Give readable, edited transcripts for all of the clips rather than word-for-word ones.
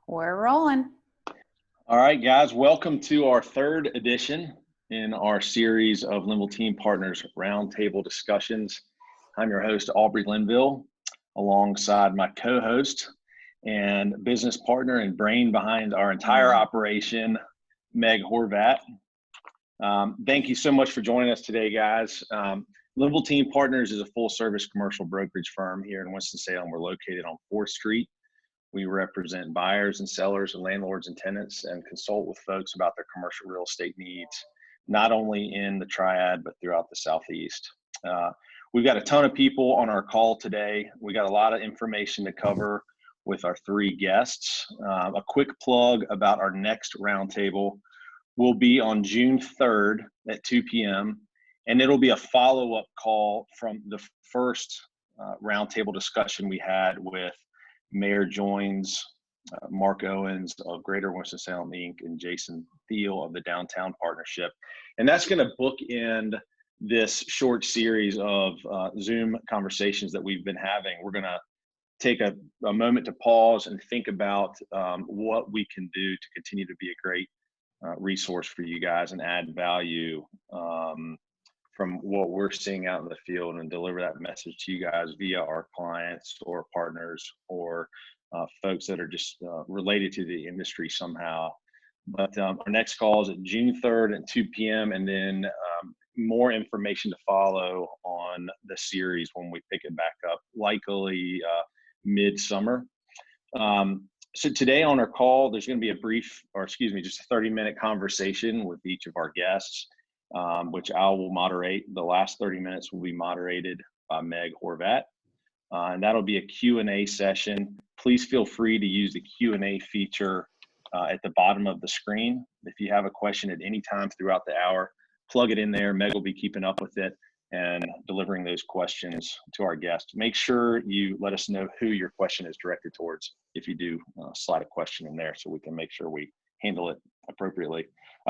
We're rolling. All right, guys, welcome to our third edition in our series of Linville Team Partners Roundtable Discussions. I'm your host, Aubrey Linville, alongside my co-host and business partner and brain behind our entire operation, Meg Horvat. Thank you so much for joining us today, guys. Linville Team Partners is a full-service commercial brokerage firm here in Winston-Salem. We're located on 4th Street. We represent buyers and sellers and landlords and tenants and consult with folks about their commercial real estate needs, not only in the Triad, but throughout the Southeast. We've got a ton of people on our call today. We got a lot of information to cover with our three guests. A quick plug about our next roundtable will be on June 3rd at 2 p.m. And it'll be a follow-up call from the first roundtable discussion we had with Mayor Joins, Mark Owens of Greater Winston-Salem, Inc., and Jason Thiel of the Downtown Partnership. And that's going to bookend this short series of Zoom conversations that we've been having. We're going to take a moment to pause and think about what we can do to continue to be a great resource for you guys and add value from what we're seeing out in the field and deliver that message to you guys via our clients or partners or folks that are just related to the industry somehow. But our next call is at June 3rd at 2 p.m. and then more information to follow on the series when we pick it back up, likely mid-summer. So today on our call, there's going to be just a 30-minute conversation with each of our guests, which I will moderate. The last 30 minutes will be moderated by Meg Horvat, and that'll be a Q&A session. Please feel free to use the Q&A feature at the bottom of the screen. If you have a question at any time throughout the hour, plug it in there. Meg will be keeping up with it and delivering those questions to our guests. Make sure you let us know who your question is directed towards if you do slide a question in there so we can make sure we handle it appropriately.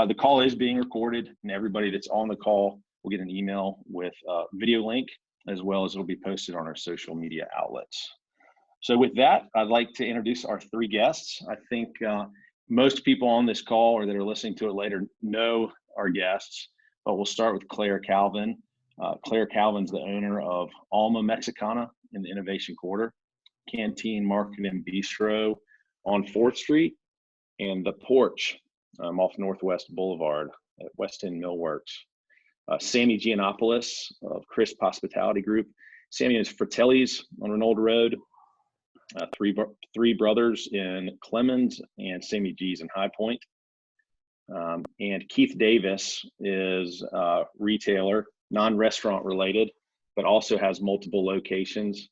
The call is being recorded, and everybody that's on the call will get an email with a video link, as well as it'll be posted on our social media outlets. So with that, I'd like to introduce our three guests. I think most people on this call or that are listening to it later know our guests, but we'll start with Claire Calvin. Claire Calvin's the owner of Alma Mexicana in the Innovation Quarter, Canteen Market Bistro on 4th Street, and the Porch off Northwest Boulevard at West End Millworks. Sammy Gianopoulus of Crisp Hospitality Group. Sammy is Fratelli's on Reynolds Road, Three Brothers in Clemens, and Sammy G's in High Point. And Keith Davis is a retailer, non-restaurant related, but also has multiple locations.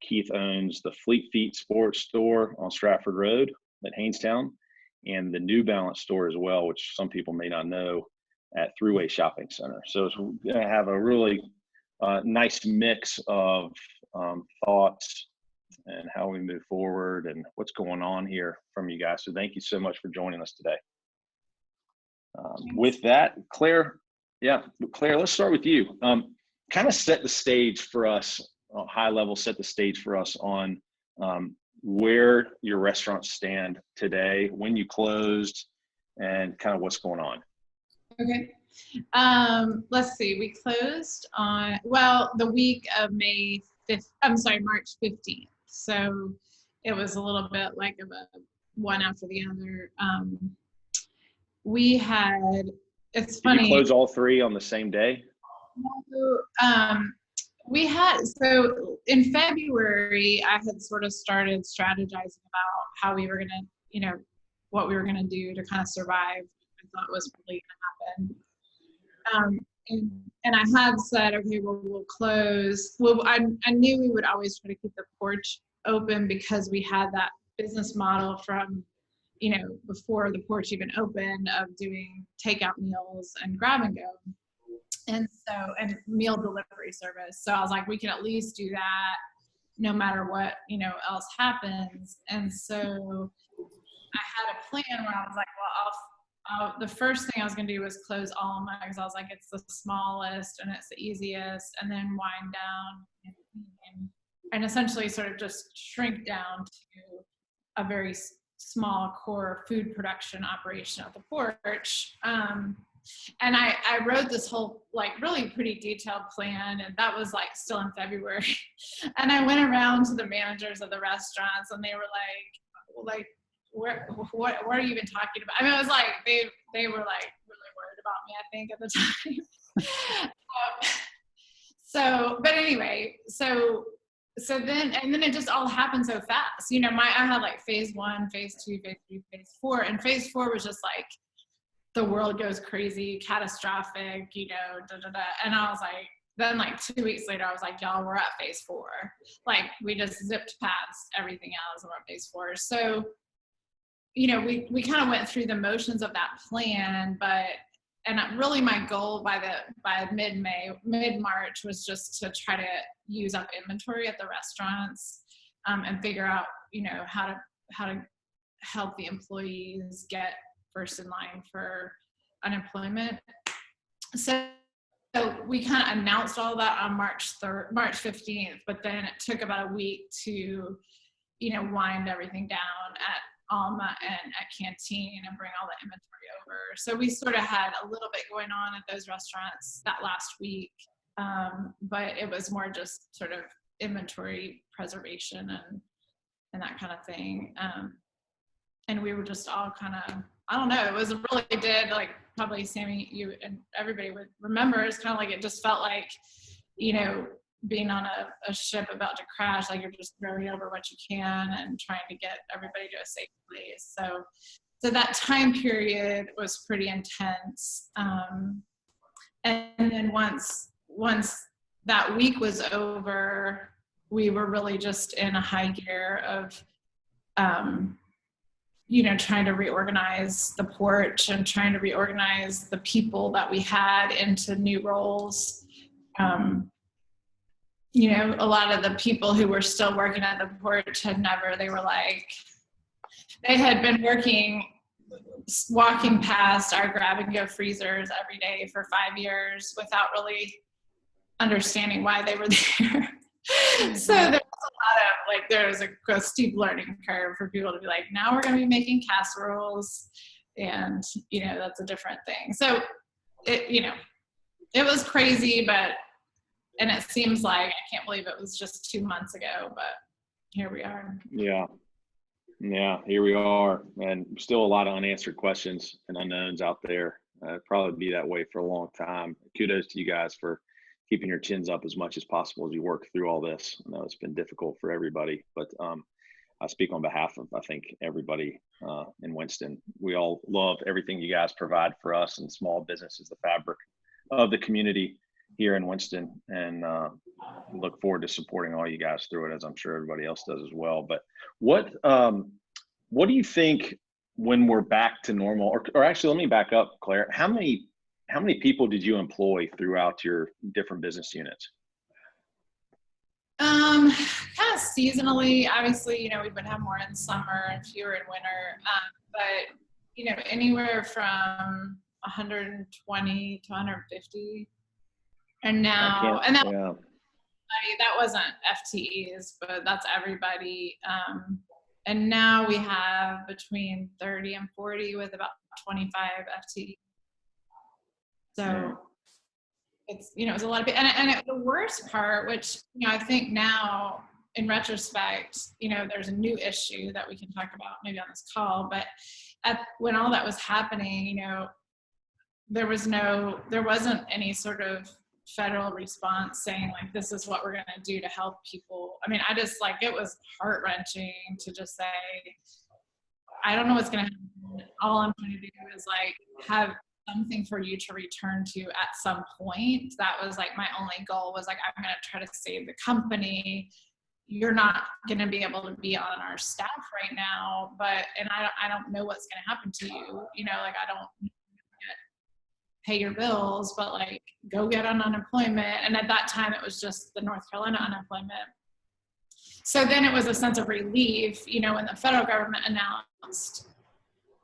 Keith owns the Fleet Feet Sports Store on Stratford Road at Hanestown, and the New Balance store as well, which some people may not know, at Thruway Shopping Center. So it's going to have a really nice mix of thoughts and how we move forward and what's going on here from you guys. So thank you so much for joining us today. With that, Claire, let's start with you. Kind of set the stage for us, high level, set the stage for us on where your restaurants stand today, when you closed, and kind of what's going on. Okay. Let's see. We closed on, the week of March 15th. So it was a little bit like of a one after the other. It's funny. Did you close all three on the same day? So in February, I had sort of started strategizing about how we were going to, what we were going to do to kind of survive. I thought was really going to happen. And I had said, okay, well, we'll close. Well, I knew we would always try to keep the Porch open because we had that business model from, before the Porch even opened, of doing takeout meals and grab and go. And meal delivery service. So I was like, we can at least do that no matter what, else happens. And so I had a plan where I was like, well, the first thing I was going to do was close Alma because I was like, it's the smallest and it's the easiest, and then wind down and essentially sort of just shrink down to a very small core food production operation at the Porch. And I wrote this whole like really pretty detailed plan, and that was like still in February. And I went around to the managers of the restaurants, and they were like, what are you even talking about? I mean, it was like they were like really worried about me, I think, at the time. But anyway, so then it just all happened so fast. You know, I had like phase 1, phase 2, phase 3, phase 4, and phase 4 was just like the world goes crazy, catastrophic, you know, da da da. And I was like, then like 2 weeks later, I was like, y'all, we're at phase 4. Like we just zipped past everything else and we're at phase 4. So, you know, we kind of went through the motions of that plan, and really my goal by mid-March was just to try to use up inventory at the restaurants, and figure out, you know, how to help the employees get first in line for unemployment. So we kind of announced all that on March 15th, but then it took about a week to, you know, wind everything down at Alma and at Canteen and bring all the inventory over. So we sort of had a little bit going on at those restaurants that last week, but it was more just sort of inventory preservation and that kind of thing. And we were just all kind of, I don't know, it was really did, like probably Sammy, you and everybody would remember, it's kind of like it just felt like, you know, being on a ship about to crash, like you're just throwing over what you can and trying to get everybody to a safe place. So that time period was pretty intense. And then once that week was over, we were really just in a high gear of, you know, trying to reorganize the Porch and trying to reorganize the people that we had into new roles. You know, a lot of the people who were still working at the Porch they had been walking past our grab-and-go freezers every day for 5 years without really understanding why they were there. So there was a steep learning curve for people to be like, now we're going to be making casseroles, and, you know, that's a different thing. So it, you know, it was crazy, and it seems like, I can't believe it was just 2 months ago, but here we are. Yeah, here we are, and still a lot of unanswered questions and unknowns out there. Probably be that way for a long time. Kudos to you guys for keeping your chins up as much as possible as you work through all this. I know it's been difficult for everybody, but I speak on behalf of, I think, everybody in Winston. We all love everything you guys provide for us, and small business is the fabric of the community here in Winston, and look forward to supporting all you guys through it, as I'm sure everybody else does as well. But what do you think when we're back to normal, or actually, let me back up, Claire. How many people did you employ throughout your different business units? Kind of seasonally, obviously, you know, we would have more in summer and fewer in winter, but, you know, anywhere from 120 to 150. And now, that wasn't FTEs, but that's everybody. And now we have between 30 and 40 with about 25 FTEs. So it's, you know, it's a lot of people. And the worst part, which, you know, I think now in retrospect, you know, there's a new issue that we can talk about maybe on this call, but when all that was happening, you know, there wasn't any sort of federal response saying like, this is what we're going to do to help people. I mean, I just like, it was heart-wrenching to just say, I don't know what's going to happen. All I'm going to do is like have something for you to return to at some point. That was like my only goal, was like, I'm going to try to save the company. You're not going to be able to be on our staff right now, and I don't know what's going to happen to you. You know, like I don't pay your bills, but like go get on unemployment. And at that time it was just the North Carolina unemployment. So then it was a sense of relief, you know, when the federal government announced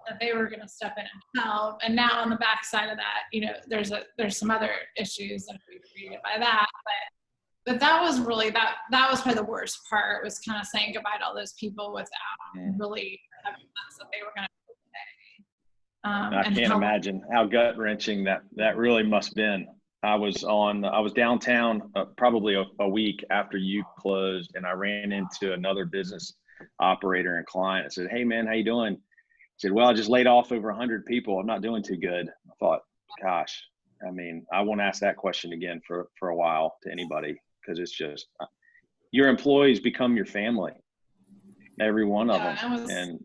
that they were going to step in and help. And now on the backside of that, you know, there's some other issues that we created by that, But that was really that was probably the worst part, was kind of saying goodbye to all those people without really having sense that they were going to pay. I can't imagine how gut wrenching that really must have been. I was downtown probably a week after you closed, and I ran into another business operator and client. I said, "Hey man, how you doing?" He said, "Well, I just laid off over 100 people. I'm not doing too good." I thought, gosh, I mean, I won't ask that question again for a while to anybody, because it's just, your employees become your family, every one of them. And,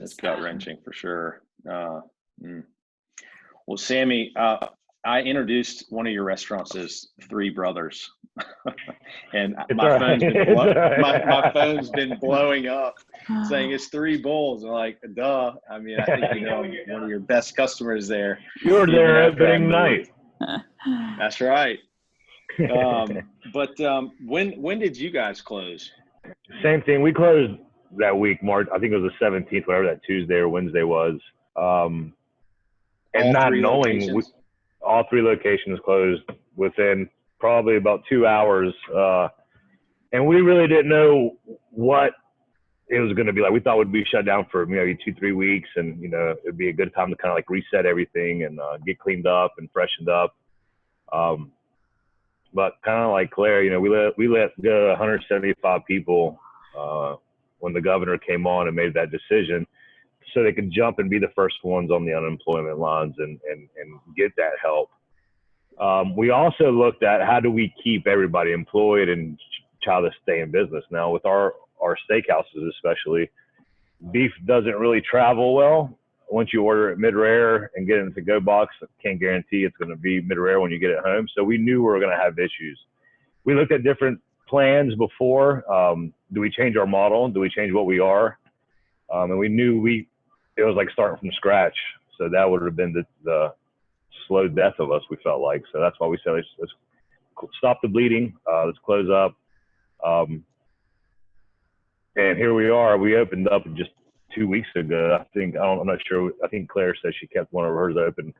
it's gut wrenching for sure. Well, Sammy, I introduced one of your restaurants as Three Brothers, and my phone's been blowing up saying it's Three Bulls. I'm like, duh. I mean, I think one of your best customers there. You were there opening night. That's right. But when did you guys close? Same thing. We closed that week, March. I think it was the 17th, whatever that Tuesday or Wednesday was. And not knowing, all 3 locations closed within probably about 2 hours. And we really didn't know what it was going to be like. We thought we'd be shut down for maybe 2-3 weeks, and it'd be a good time to kind of like reset everything and get cleaned up and freshened up. But kind of like Claire, we let go 175 people when the governor came on and made that decision, so they could jump and be the first ones on the unemployment lines and get that help. We also looked at how do we keep everybody employed and try to stay in business. Now with our steakhouses especially, beef doesn't really travel well. Once you order it mid-rare and get it in the to-go box, I can't guarantee it's going to be mid-rare when you get it home. So we knew we were going to have issues. We looked at different plans before. Do we change our model? Do we change what we are? And we knew it was like starting from scratch. So that would have been the slow death of us, we felt like. So that's why we said, let's stop the bleeding. Let's close up. And here we are. We opened up just 2 weeks ago. I'm not sure. I think Claire said she kept one of hers open.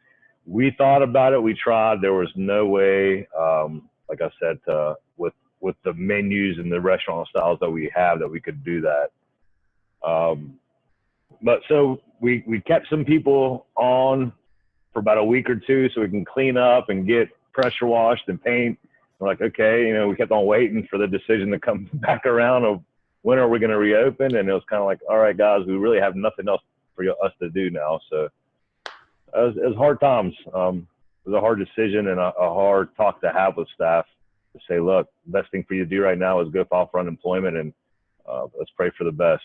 We thought about it. We tried. There was no way, like I said, with the menus and the restaurant styles that we have, that we could do that. But so we kept some people on for about a week or two so we can clean up and get pressure washed and paint. We're like, okay, we kept on waiting for the decision to come back around of when are we going to reopen? And it was kind of like, all right, guys, we really have nothing else for us to do now. So it was hard times. It was a hard decision and a hard talk to have with staff to say, look, the best thing for you to do right now is go file for unemployment, and let's pray for the best.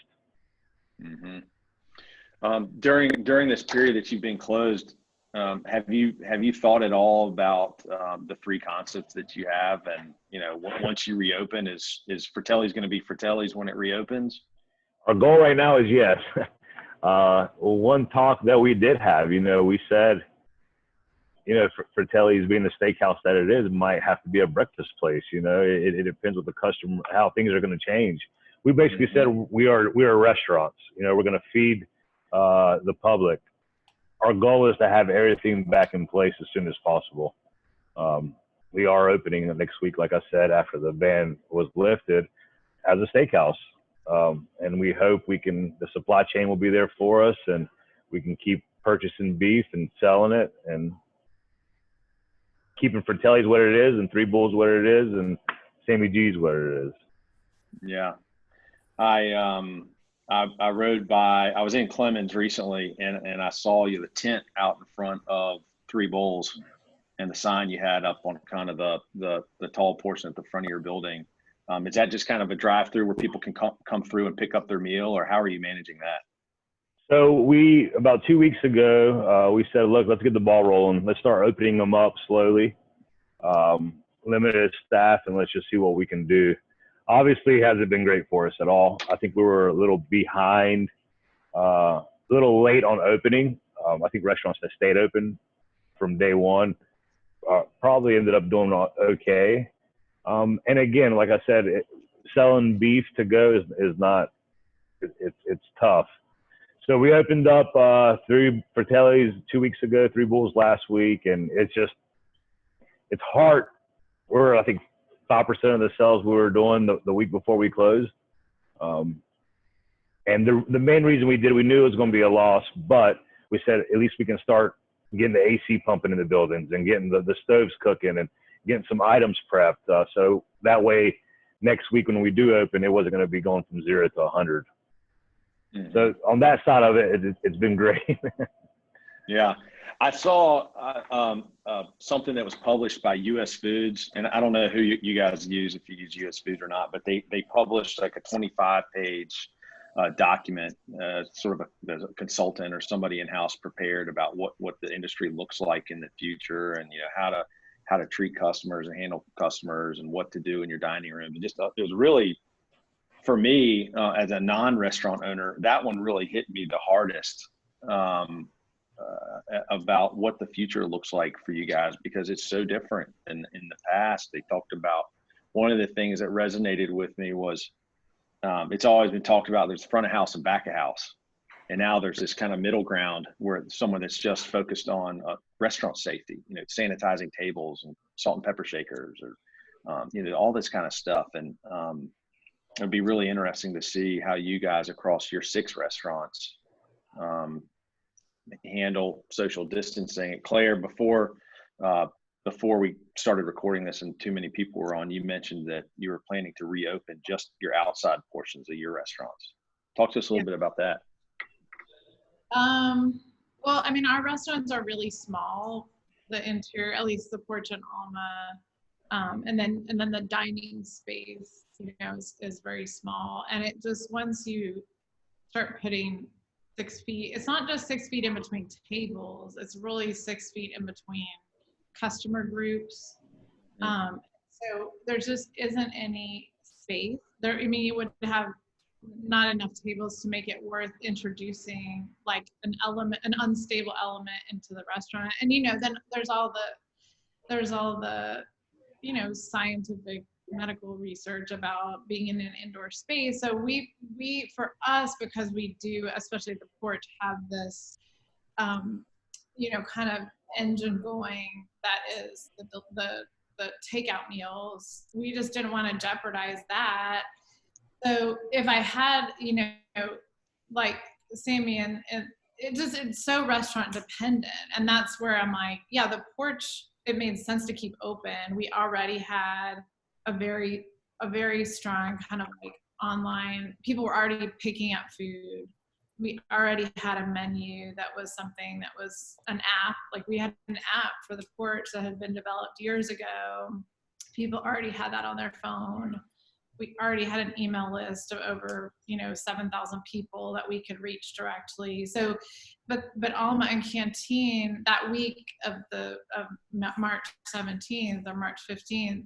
Mm-hmm. During this period that you've been closed, have you thought at all about the 3 concepts that you have? And once you reopen, is Fratelli's going to be Fratelli's when it reopens? Our goal right now is yes. One talk that we did have, we said, Fratelli's being the steakhouse that it is, might have to be a breakfast place. It depends with the customer, how things are going to change. We basically said we are restaurants. We're going to feed the public. Our goal is to have everything back in place as soon as possible. We are opening next week, like I said, after the ban was lifted, as a steakhouse. And we hope the supply chain will be there for us, and we can keep purchasing beef and selling it, and keeping Fratelli's what it is, and Three Bulls what it is, and Sammy G's what it is. Yeah. I rode by, I was in Clemens recently, and I saw the tent out in front of Three Bulls and the sign you had up on kind of the tall portion at the front of your building. Is that just kind of a drive-through where people can come through and pick up their meal, or how are you managing that? So about 2 weeks ago, we said, look, let's get the ball rolling. Let's start opening them up slowly, limited staff, and let's just see what we can do. Obviously, it hasn't been great for us at all. I think we were a little behind, a little late on opening. I think restaurants that stayed open from day one probably ended up doing okay. And again, like I said, selling beef to go is not, it's tough. So we opened up 3 Fratelli's 2 weeks ago, 3 Bulls last week, and it's hard. We're, I think, 5% of the sales we were doing the week before we closed. And the main reason we did, we knew it was going to be a loss, but we said at least we can start getting the AC pumping in the buildings and getting the stoves cooking and getting some items prepped. So that way, next week when we do open, it wasn't going to be going from 0 to 100. Mm-hmm. So on that side of it, it's been great. Yeah. I saw something that was published by US Foods, and I don't know who you guys use, if you use US Foods or not, but they published like a 25-page document, sort of a consultant or somebody in-house prepared about what the industry looks like in the future, and how to treat customers and handle customers and what to do in your dining room. And just it was really, for me as a non-restaurant owner, that one really hit me the hardest. About what the future looks like for you guys, because it's so different than in the past. They talked about, one of the things that resonated with me was it's always been talked about, there's front of house and back of house. And now there's this kind of middle ground where someone that's just focused on restaurant safety, sanitizing tables and salt and pepper shakers, or, all this kind of stuff. And it'd be really interesting to see how you guys across your 6 restaurants handle social distancing. Claire, before we started recording this and too many people were on, you mentioned that you were planning to reopen just your outside portions of your restaurants. Talk to us a little bit about that. Well, I mean, our restaurants are really small. The interior, at least the Porch and Alma, and then the dining space, is very small. And it just, once you start putting 6 feet, it's not just 6 feet in between tables, it's really 6 feet in between customer groups. So there just isn't any space there. I mean, you would have not enough tables to make it worth introducing like an unstable element into the restaurant. And then there's all the scientific medical research about being in an indoor space. So we for us, because we do, especially at the Porch, have this kind of engine going that is the takeout meals. We just didn't want to jeopardize that. So if I had like Sammy, and it's so restaurant dependent, and that's where I'm like, yeah, the Porch, it made sense to keep open. We already had a very strong kind of like online, people were already picking up food. We already had a menu that was something that was an app. Like we had an app for the Porch that had been developed years ago. People already had that on their phone. We already had an email list of over 7,000 people that we could reach directly. So, but Alma and Canteen, that week of March 17th or March 15th,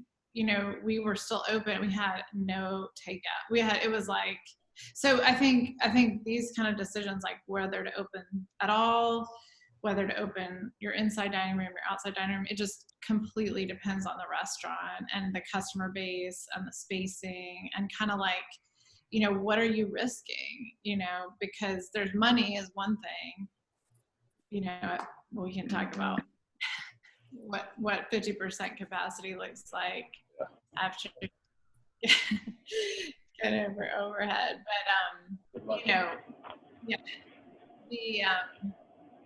we were still open. We had no takeout. It was like, so I think these kind of decisions, like whether to open at all, whether to open your inside dining room, your outside dining room, it just completely depends on the restaurant and the customer base and the spacing, and kind of like, what are you risking? Because there's money is one thing, we can talk about what 50% capacity looks like after get over overhead. But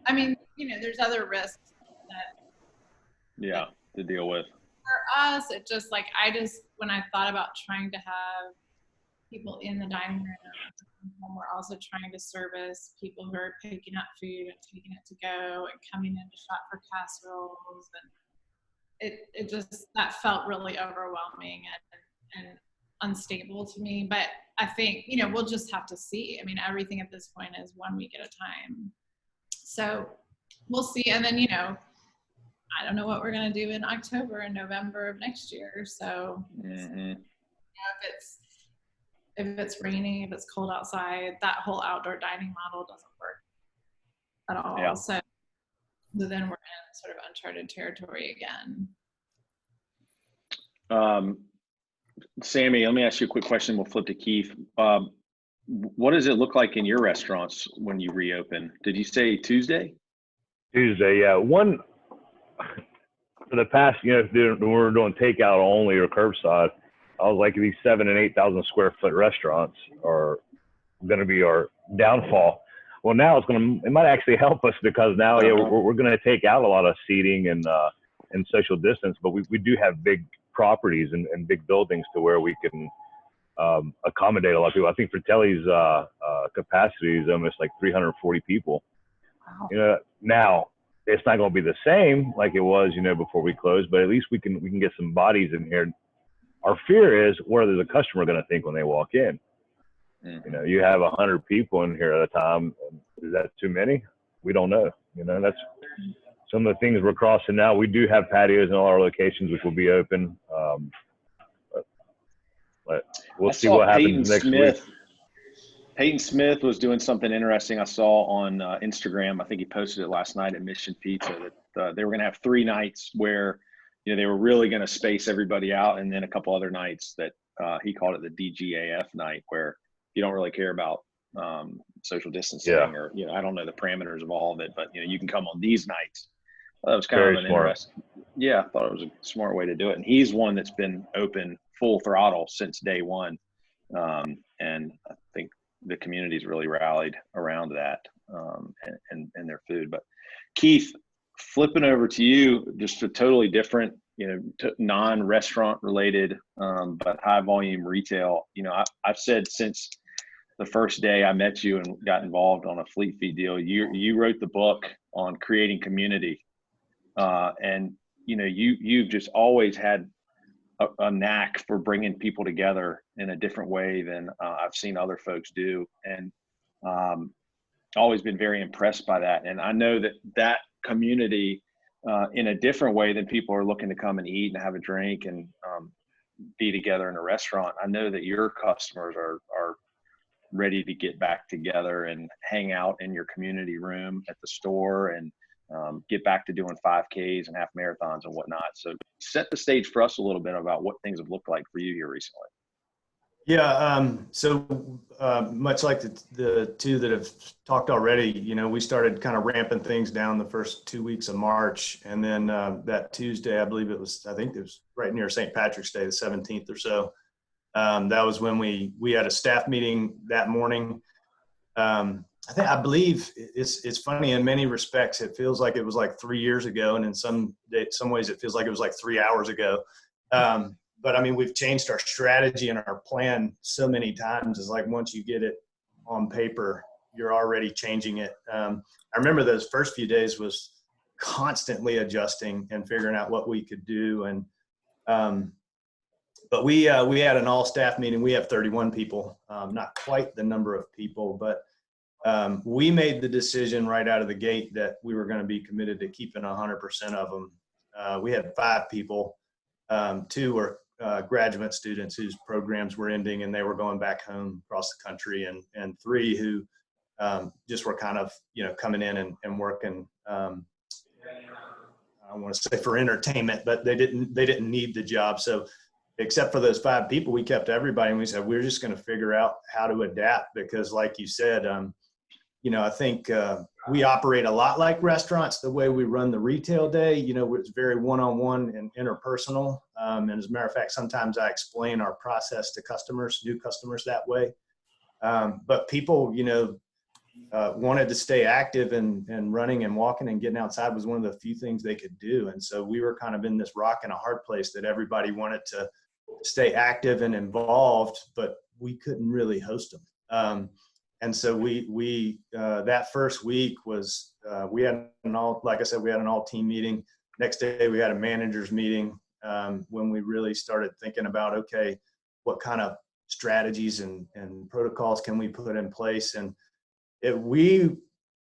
I mean, there's other risks to deal with. For us, it just like, when I thought about trying to have people in the dining room, we're also trying to service people who are picking up food and taking it to go and coming in to shop for casseroles, and it just, that felt really overwhelming and unstable to me. But I think, we'll just have to see. I mean, everything at this point is 1 week at a time. So we'll see. And then, I don't know what we're going to do in October and November of next year. So if it's raining, if it's cold outside, that whole outdoor dining model doesn't work at all. Yeah. So then we're in sort of uncharted territory again. Sammy, let me ask you a quick question. We'll flip to Keith. What does it look like in your restaurants when you reopen? Did you say Tuesday? Tuesday, yeah. One for the past, if we were doing takeout only or curbside, I was like, these 7,000 and 8,000 square foot restaurants are going to be our downfall. Well, now it might actually help us because now, we're going to take out a lot of seating and social distance, but we do have big properties and big buildings to where we can accommodate a lot of people. I think Fratelli's capacity is almost like 340 people. Wow. Now it's not going to be the same like it was, before we closed, but at least we can get some bodies in here. Our fear is, what are the customer going to think when they walk in? Mm-hmm. You have 100 people in here at a time. Is that too many? We don't know. That's some of the things we're crossing now. We do have patios in all our locations, which will be open. But we'll see what happens next week. Peyton Smith was doing something interesting I saw on Instagram. I think he posted it last night at Mission Pizza that they were going to have 3 nights where, they were really going to space everybody out. And then a couple other nights that he called it the DGAF night, where you don't really care about social distancing or, I don't know the parameters of all of it, but, you can come on these nights. That was kind of an interesting. Yeah, I thought it was a smart way to do it. And he's one that's been open full throttle since day one. And I think the community's really rallied around that and their food. But Keith, flipping over to you, just a totally different, non-restaurant related, but high volume retail. I've said since the first day I met you and got involved on a Fleet Feet deal, you wrote the book on creating community. And you've just always had a knack for bringing people together in a different way than I've seen other folks do. And always been very impressed by that. And I know that community in a different way than people are looking to come and eat and have a drink and be together in a restaurant. I know that your customers are ready to get back together and hang out in your community room at the store and get back to doing 5Ks and half marathons and whatnot. So set the stage for us a little bit about what things have looked like for you here recently. Yeah. So much like the two that have talked already, we started kind of ramping things down the first 2 weeks of March. And then that Tuesday, I think it was right near St. Patrick's Day, the 17th or so. That was when we had a staff meeting that morning. I believe it's funny in many respects. It feels like it was like 3 years ago. And in some ways it feels like it was like 3 hours ago. But I mean, we've changed our strategy and our plan so many times. It's like once you get it on paper, you're already changing it. I remember those first few days was constantly adjusting and figuring out what we could do. And but we had an all staff meeting. We have 31 people, not quite the number of people, but we made the decision right out of the gate that we were going to be committed to keeping 100% of them. We had 5 people. 2 were graduate students whose programs were ending and they were going back home across the country, and 3 who just were kind of, coming in and working. I don't want to say for entertainment, but they didn't need the job. So except for those 5 people, we kept everybody, and we said, we're just going to figure out how to adapt because like you said, I think we operate a lot like restaurants, the way we run the retail day. It's very one-on-one and interpersonal. And as a matter of fact, sometimes I explain our process to new customers that way. But people, wanted to stay active and running and walking and getting outside was one of the few things they could do. And so we were kind of in this rock and a hard place that everybody wanted to stay active and involved, but we couldn't really host them. And so we that first week was, we had like I said, we had an all team meeting. Next day we had a managers meeting when we really started thinking about, okay, what kind of strategies and protocols can we put in place? And we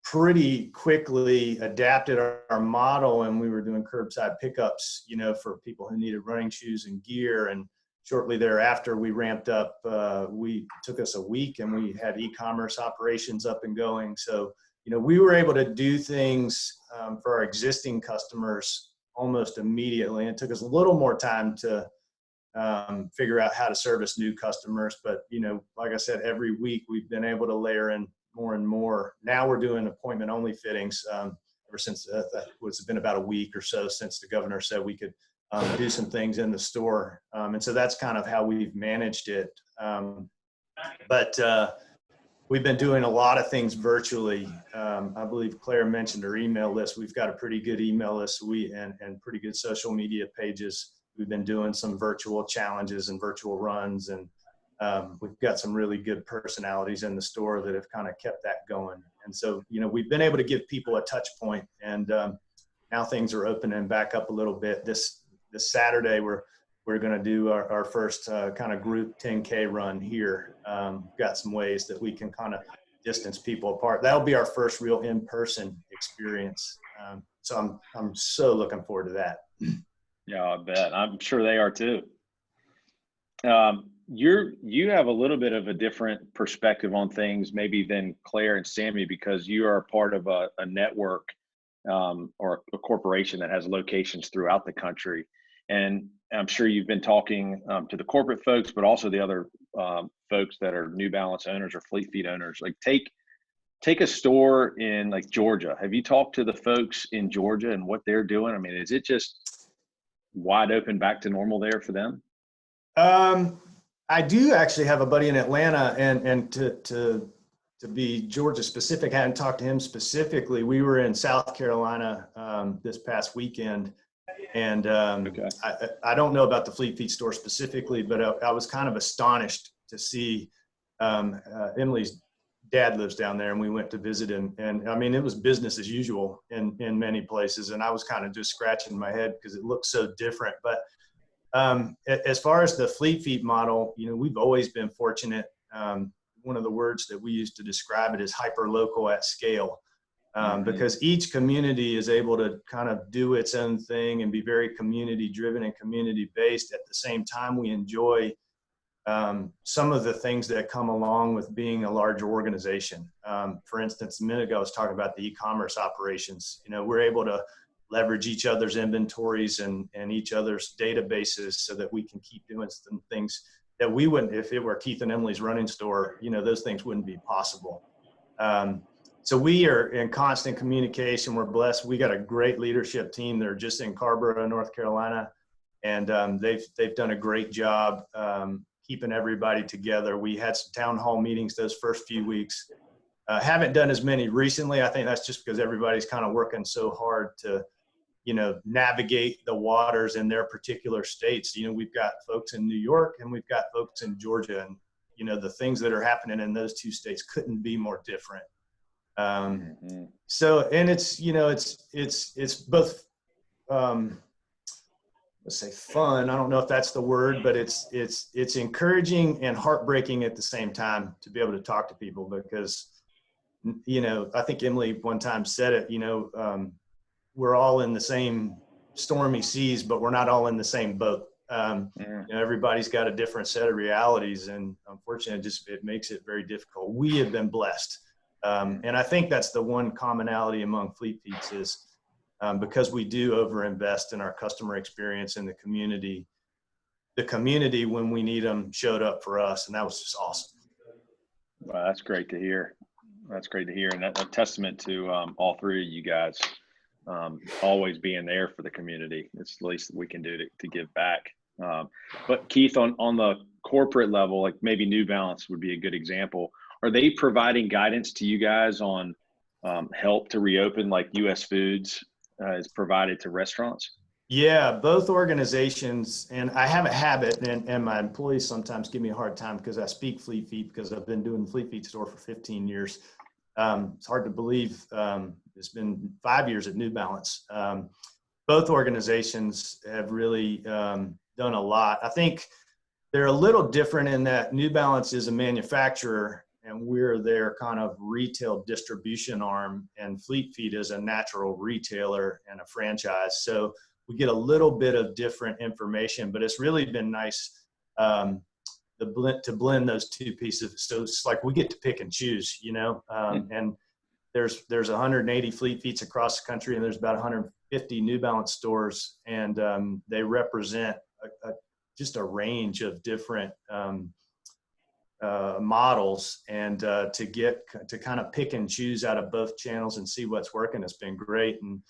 pretty quickly adapted our model, and we were doing curbside pickups, for people who needed running shoes and gear. And shortly thereafter, we ramped up. We took us a week, and we had e-commerce operations up and going. So, we were able to do things for our existing customers almost immediately. It took us a little more time to figure out how to service new customers. But, like I said, every week we've been able to layer in more and more. Now we're doing appointment only fittings ever since it's been about a week or so since the governor said we could do some things in the store. And so that's kind of how we've managed it. But we've been doing a lot of things virtually. I believe Claire mentioned her email list. We've got a pretty good email list and pretty good social media pages. We've been doing some virtual challenges and virtual runs, and we've got some really good personalities in the store that have kind of kept that going. And so, we've been able to give people a touch point, and now things are opening back up a little bit. This Saturday, we're going to do our first kind of group 10K run here. Got some ways that we can kind of distance people apart. That'll be our first real in-person experience. So I'm so looking forward to that. Yeah, I bet. I'm sure they are too. You have a little bit of a different perspective on things maybe than Claire and Sammy, because you are part of a network or a corporation that has locations throughout the country. And I'm sure you've been talking to the corporate folks, but also the other folks that are New Balance owners or Fleet Feet owners. Like take a store in like Georgia. Have you talked to the folks in Georgia and what they're doing? I mean, is it just wide open back to normal there for them? I do actually have a buddy in Atlanta, and to be Georgia specific, I hadn't talked to him specifically. We were in South Carolina this past weekend, and Okay. I don't know about the Fleet Feet store specifically, but I was kind of astonished to see Emily's dad lives down there, and we went to visit him, and I mean, it was business as usual in many places, and I was kind of just scratching my head because it looked so different. But as far as the Fleet Feet model, we've always been fortunate. One of the words that we use to describe it is hyper local at scale, because each community is able to kind of do its own thing and be very community driven and community based. At the same time, we enjoy some of the things that come along with being a larger organization. For instance, a minute ago, I was talking about the e-commerce operations. We're able to leverage each other's inventories and each other's databases so that we can keep doing some things that we wouldn't, if it were Keith and Emily's running store, those things wouldn't be possible. So we are in constant communication. We're blessed. We got a great leadership team. They're just in Carborough, North Carolina, and they've done a great job keeping everybody together. We had some town hall meetings those first few weeks. Haven't done as many recently. I think that's just because everybody's kind of working so hard to, navigate the waters in their particular states. We've got folks in New York and we've got folks in Georgia, and, the things that are happening in those two states couldn't be more different. So, and it's, it's both, let's say fun. I don't know if that's the word, but it's encouraging and heartbreaking at the same time to be able to talk to people, because, I think Emily one time said it, we're all in the same stormy seas, but we're not all in the same boat. Everybody's got a different set of realities, and unfortunately it makes it very difficult. We have been blessed. And I think that's the one commonality among Fleet Feets is, because we do overinvest in our customer experience in the community, when we need them showed up for us. And that was just awesome. Well, that's great to hear. That's great to hear. And that's a testament to all three of you guys always being there for the community. It's the least that we can do to give back. But Keith, on the corporate level, like maybe New Balance would be a good example. Are they providing guidance to you guys on help to reopen, like US Foods is provided to restaurants? Yeah, both organizations, and I have a habit, and my employees sometimes give me a hard time because I speak Fleet Feet, because I've been doing the Fleet Feet store for 15 years. It's hard to believe it's been 5 years at New Balance. Both organizations have really done a lot. I think they're a little different in that New Balance is a manufacturer and we're their kind of retail distribution arm, and Fleet Feet is a natural retailer and a franchise. So we get a little bit of different information, but it's really been nice to blend those two pieces. So it's like we get to pick and choose, and there's 180 Fleet Feets across the country, and there's about 150 New Balance stores, and they represent a just a range of different models, and to kind of pick and choose out of both channels and see what's working has been great. And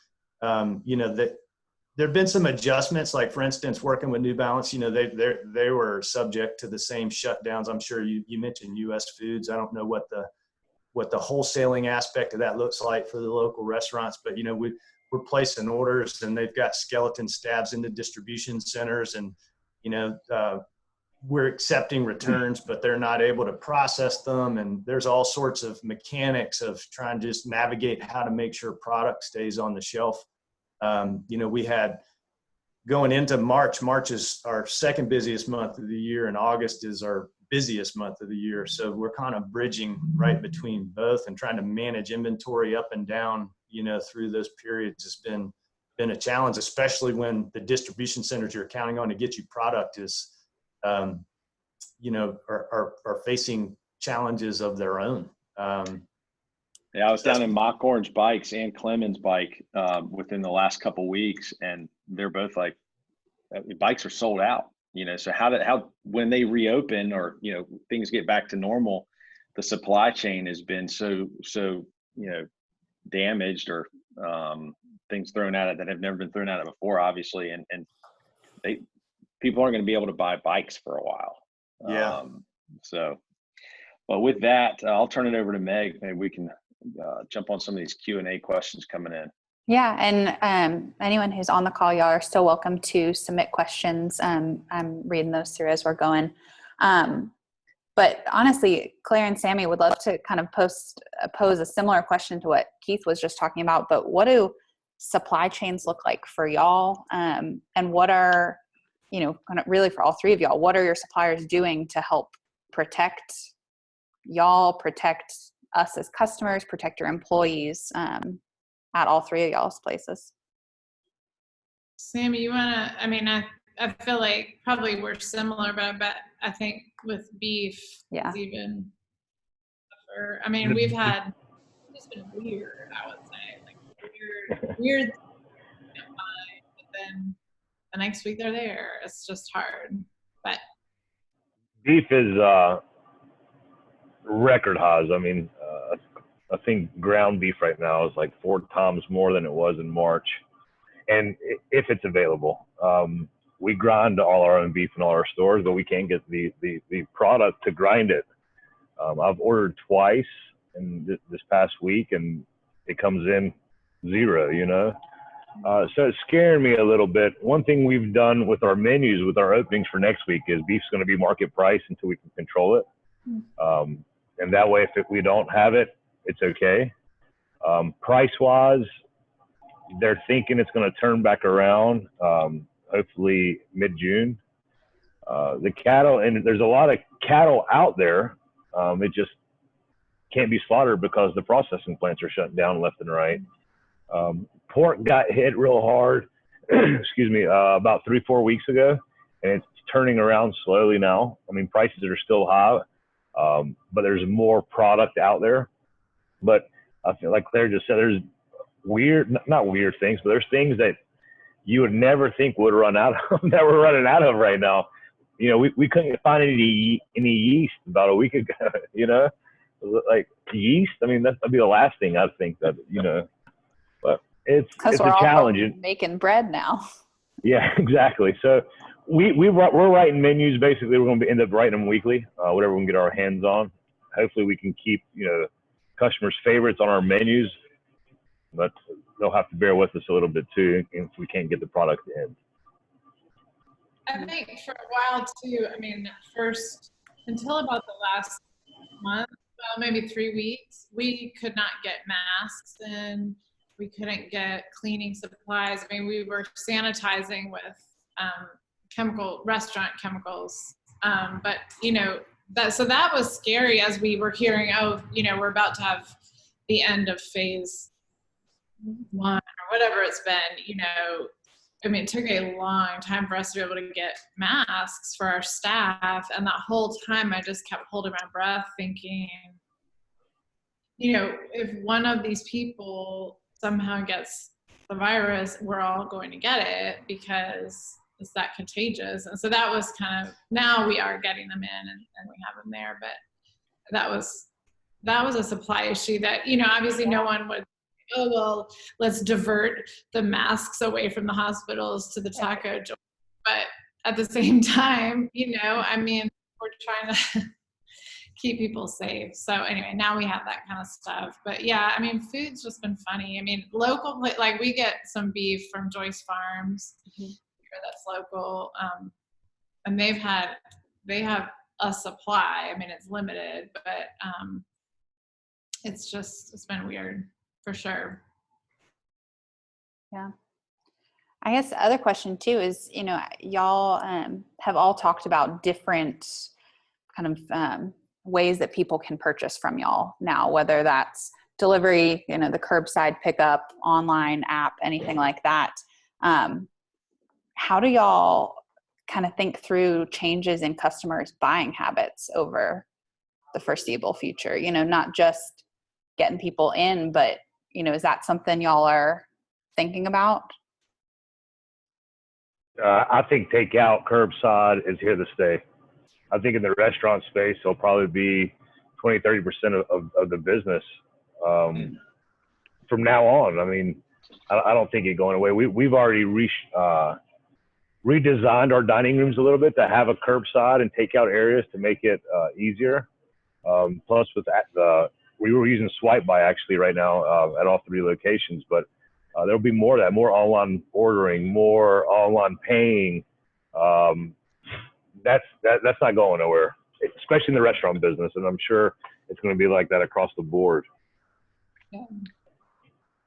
there've been some adjustments, like for instance, working with New Balance, they were subject to the same shutdowns. I'm sure you mentioned US Foods. I don't know what the wholesaling aspect of that looks like for the local restaurants, but we're placing orders, and they've got skeleton stabs into distribution centers, and we're accepting returns, but they're not able to process them. And there's all sorts of mechanics of trying to just navigate how to make sure product stays on the shelf. We had going into March is our second busiest month of the year, and August is our busiest month of the year. So we're kind of bridging right between both and trying to manage inventory up and down, through those periods has been a challenge, especially when the distribution centers you're counting on to get you product is, are facing challenges of their own. Yeah, I was down in Mock Orange Bikes and Clemens Bike within the last couple of weeks, and they're both like, bikes are sold out. So how when they reopen or things get back to normal, the supply chain has been so damaged, or things thrown at it that have never been thrown at it before, obviously, and people aren't going to be able to buy bikes for a while. Yeah. But with that, I'll turn it over to Meg. Maybe we can jump on some of these Q&A questions coming in. Yeah, and anyone who's on the call, y'all are still welcome to submit questions. I'm reading those through as we're going. But honestly, Claire and Sammy would love to kind of pose a similar question to what Keith was just talking about. But what do supply chains look like for y'all? And what are, kind of really for all three of y'all, what are your suppliers doing to help protect y'all, protect us as customers, protect your employees at all three of y'all's places? Sammy, you want to, I feel like probably we're similar, but I think with beef, yeah, it's even tougher. We've had, it's been weird, I would say, like weird, but then the next week they're there. It's just hard, but. Beef is record highs. I think ground beef right now is like 4 times more than it was in March. And if it's available, we grind all our own beef in all our stores, but we can't get the product to grind it. I've ordered twice in this past week, and it comes in 0, So it's scaring me a little bit. One thing we've done with our menus, with our openings for next week, is beef's going to be market price until we can control it. And that way, if we don't have it, it's okay. Price-wise, they're thinking it's going to turn back around, hopefully mid-June. The cattle, and there's a lot of cattle out there. It just can't be slaughtered because the processing plants are shutting down left and right. Pork got hit real hard, about 3-4 weeks ago, and it's turning around slowly now. Prices are still high, but there's more product out there. But I feel like Claire just said, there's not weird things, but there's things that you would never think would run out of that we're running out of right now. We couldn't find any yeast about a week ago, like yeast. That'd be the last thing I'd think that, but it's a challenge. Making bread now. Yeah, exactly. So we're writing menus. Basically, we're going to end up writing them weekly, whatever we can get our hands on. Hopefully we can keep, customers' favorites on our menus, but they'll have to bear with us a little bit too if we can't get the product in. I think for a while too, first, until about the last month, well, maybe 3 weeks, we could not get masks in. We couldn't get cleaning supplies. We were sanitizing with restaurant chemicals. But, that was scary as we were hearing, we're about to have the end of phase 1 or whatever it's been, it took a long time for us to be able to get masks for our staff. And that whole time I just kept holding my breath thinking, if one of these people somehow gets the virus, we're all going to get it, because is that contagious? And so that was kind of, now we are getting them in and we have them there, but that was a supply issue that, obviously no one would, oh, well, let's divert the masks away from the hospitals to the taco joint. But at the same time, we're trying to keep people safe. So anyway, now we have that kind of stuff. But yeah, food's just been funny. Local, like we get some beef from Joyce Farms here that's local. And they have a supply. It's limited, but it's been weird for sure. Yeah. I guess the other question too is, y'all have all talked about different kind of ways that people can purchase from y'all now, whether that's delivery, the curbside pickup, online app, anything like that. How do y'all kind of think through changes in customers' buying habits over the foreseeable future? Not just getting people in, but, is that something y'all are thinking about? I think takeout, curbside is here to stay. I think in the restaurant space, it'll probably be 20, 30% of the business from now on. I don't think it's going away. We've already redesigned our dining rooms a little bit to have a curbside and takeout areas to make it easier. Plus, we were using Swipe By actually right now at all 3 locations, but there'll be more of that, more online ordering, more online paying. That's not going nowhere, especially in the restaurant business. And I'm sure it's going to be like that across the board. Yeah.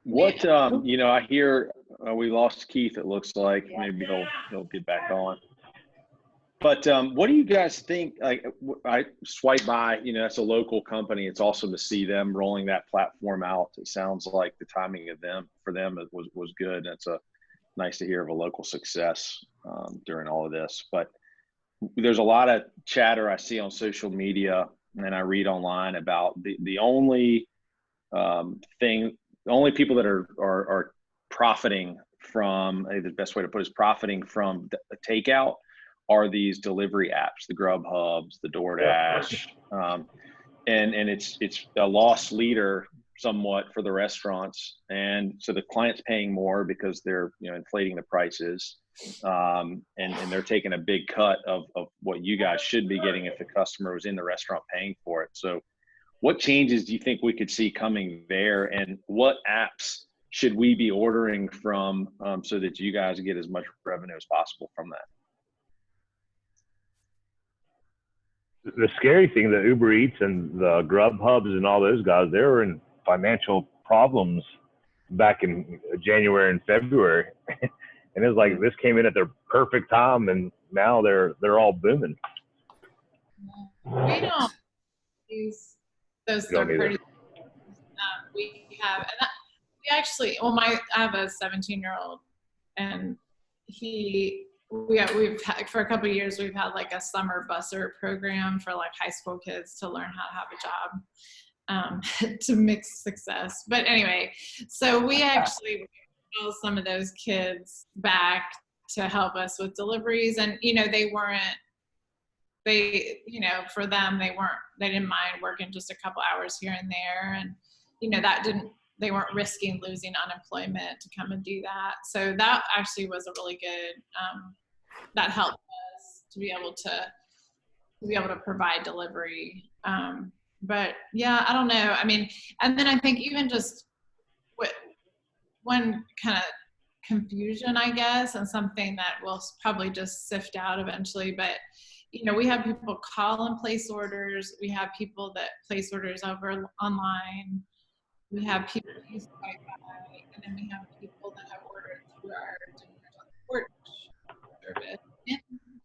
What, I hear we lost Keith, it looks like. Maybe he'll get back on. But what do you guys think? Like, I Swipe By, that's a local company. It's awesome to see them rolling that platform out. It sounds like the timing for them was good. It's nice to hear of a local success during all of this. But there's a lot of chatter I see on social media and I read online about the only people that are profiting from, the best way to put it is profiting from the takeout are these delivery apps, the Grubhubs, the DoorDash, and it's a loss leader somewhat for the restaurants, and so the client's paying more because they're inflating the prices, and they're taking a big cut of what you guys should be getting if the customer was in the restaurant paying for it. So, what changes do you think we could see coming there, and what apps should we be ordering from so that you guys get as much revenue as possible from that? The scary thing, the Uber Eats and the Grubhubs and all those guys, they were in financial problems back in January and February. And it was like, this came in at their perfect time, and now they're all booming. We don't use those third parties. We have, and we actually, I have a 17-year-old, and we've had, for a couple of years, we've had like a summer busser program for like high school kids to learn how to have a job, to mix success. But anyway, so we actually call some of those kids back to help us with deliveries, and for them, they didn't mind working just a couple hours here and there, and they weren't risking losing unemployment to come and do that. So that actually was a really good, that helped us to be able to provide delivery. But yeah, I don't know. And then I think even just one kind of confusion, I guess, and something that we'll probably just sift out eventually, but we have people call and place orders. We have people that place orders over online. We have people who use Wi-Fi, and then we have people that have ordered through our Porch service and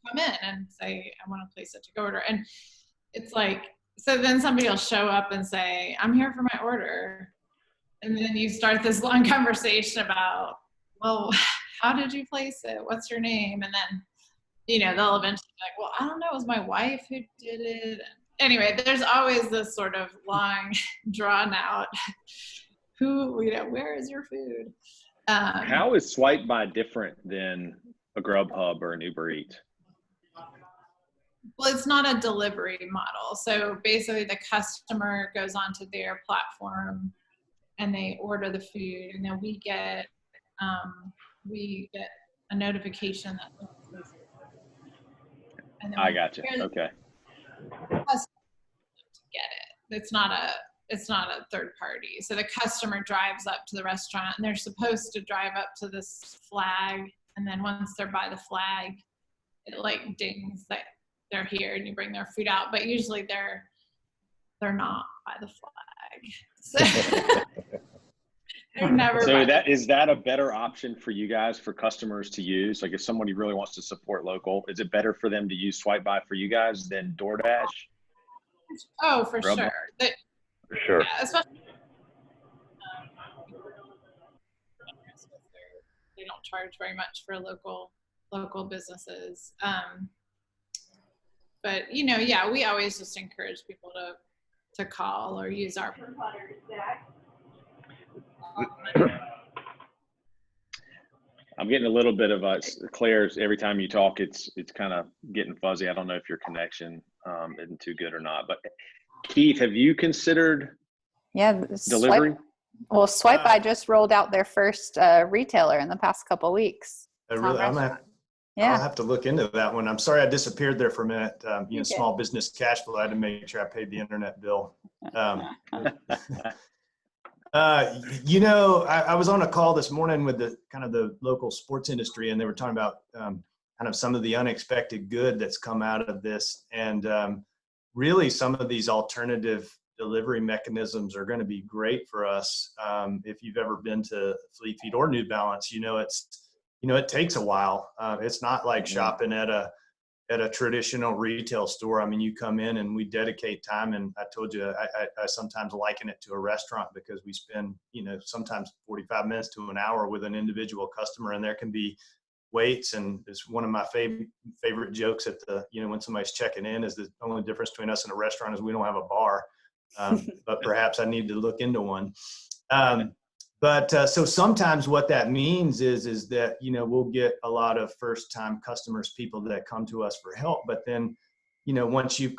come in and say, I want to place a to-go order. And it's like, so then somebody will show up and say, I'm here for my order. And then you start this long conversation about, well, how did you place it? What's your name? And then, they'll eventually be like, well, I don't know, it was my wife who did it. Anyway, there's always this sort of long, drawn out, where is your food? How is Swipe By different than a Grubhub or an Uber Eats? Well, it's not a delivery model. So basically the customer goes onto their platform and they order the food, and then we get a notification that and then I got you. Okay. Get it. It's not a third party. So the customer drives up to the restaurant, and they're supposed to drive up to this flag, and then once they're by the flag, it like dings that they're here, and you bring their food out. But usually they're not by the flag. So they're never. So is that a better option for you guys, for customers to use? Like if somebody really wants to support local, is it better for them to use Swipe By for you guys than DoorDash? Oh, for Grubhub? sure. For sure. Yeah, especially they don't charge very much for local businesses. But yeah, we always just encourage people to call or use our. I'm getting a little bit of Claire's. Every time you talk, it's kind of getting fuzzy. I don't know if your connection isn't too good or not. But Keith, have you considered delivery? Swipe By just rolled out their first retailer in the past couple of weeks. I'll have to look into that one. I'm sorry I disappeared there for a minute. Small business cash flow. I had to make sure I paid the internet bill. I was on a call this morning with the local sports industry, and they were talking about kind of some of the unexpected good that's come out of this. And really some of these alternative delivery mechanisms are going to be great for us. If you've ever been to Fleet Feet or New Balance, it takes a while. It's not like shopping at a traditional retail store. I mean, you come in and we dedicate time, and I told you, I sometimes liken it to a restaurant because we spend, sometimes 45 minutes to an hour with an individual customer, and there can be waits. And it's one of my favorite jokes at when somebody's checking in is the only difference between us and a restaurant is we don't have a bar. But perhaps I need to look into one. So sometimes what that means is that, we'll get a lot of first time customers, people that come to us for help. But then, once we've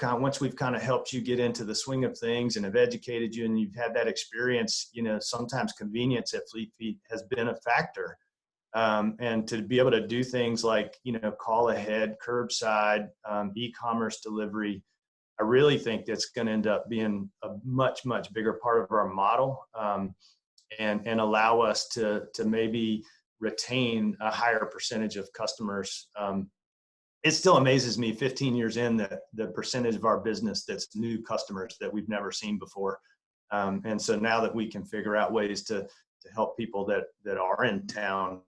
kind of helped you get into the swing of things and have educated you and you've had that experience, sometimes convenience at Fleet Feet has been a factor. And to be able to do things like, call ahead, curbside, e-commerce delivery, I really think that's going to end up being a much, much bigger part of our model. And allow us to maybe retain a higher percentage of customers. It still amazes me 15 years in that the percentage of our business that's new customers that we've never seen before. And so now that we can figure out ways to help people that are in town,